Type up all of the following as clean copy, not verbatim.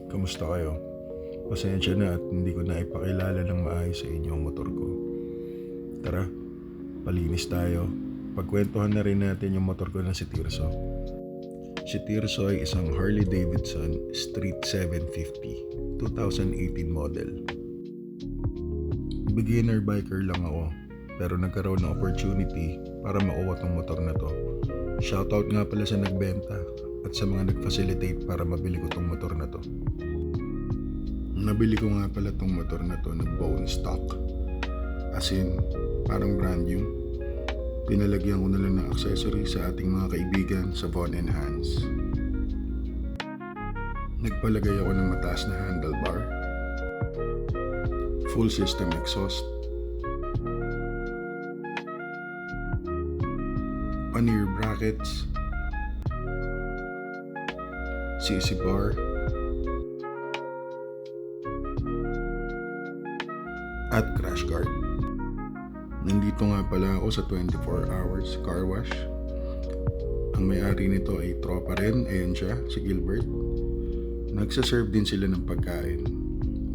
Kamusta kayo? Pasensya na at hindi ko na ipakilala ng maayos sa inyo ang motor ko. Tara, palinis tayo. Pagkwentuhan na rin natin yung motor ko na si Tirso. Si Tirso ay isang Harley Davidson Street 750, 2018 model. Beginner biker lang ako, pero nagkaroon ng opportunity para makuha tong motor na to. Shoutout nga pala sa nagbenta at sa mga nag-facilitate para mabili ko tong motor na to. Nabili ko nga pala tong motor na to na bone stock. As in, parang brand new. Pinalagyan ko na lang ng accessory sa ating mga kaibigan sa Von & Hans. Nagpalagay ako ng mataas na handlebar, full system exhaust, pannier brackets, CC bar, at crash guard. Nandito nga pala ako sa 24 hours car wash. Ang may-ari nito ay tropa rin, ayan siya, si Gilbert. Nagsaserve din sila ng pagkain.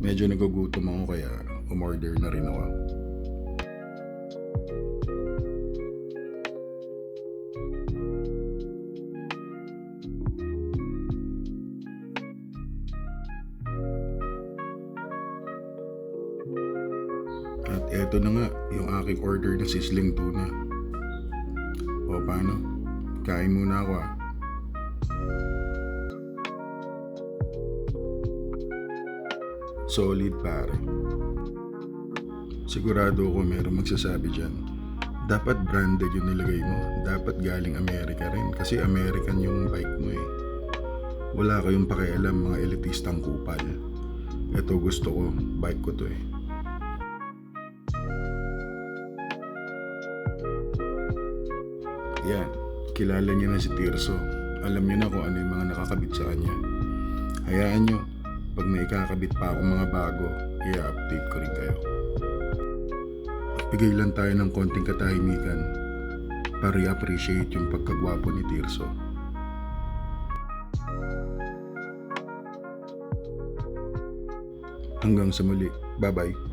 Medyo nagugutom ako kaya umorder na rin ako. At eto na nga, yung aking order na sizzling tuna. O paano? Kain muna ako ah. Solid pare. Sigurado ako meron magsasabi dyan, dapat branded yung nilagay mo. Dapat galing Amerika rin kasi American yung bike mo eh. Wala kayong pakialam mga elitistang kupal. Ito gusto ko, bike ko to eh. Yan, kilala niya na si Tirso. Alam niya na kung ano yung mga nakakabit sa kanya. Hayaan niyo, pag may ikakabit pa ako mga bago, i-update ko rin kayo. Bigay lang tayo ng konting katahimikan para i-appreciate yung pagkagwapo ni Tirso. Hanggang sa muli, bye-bye.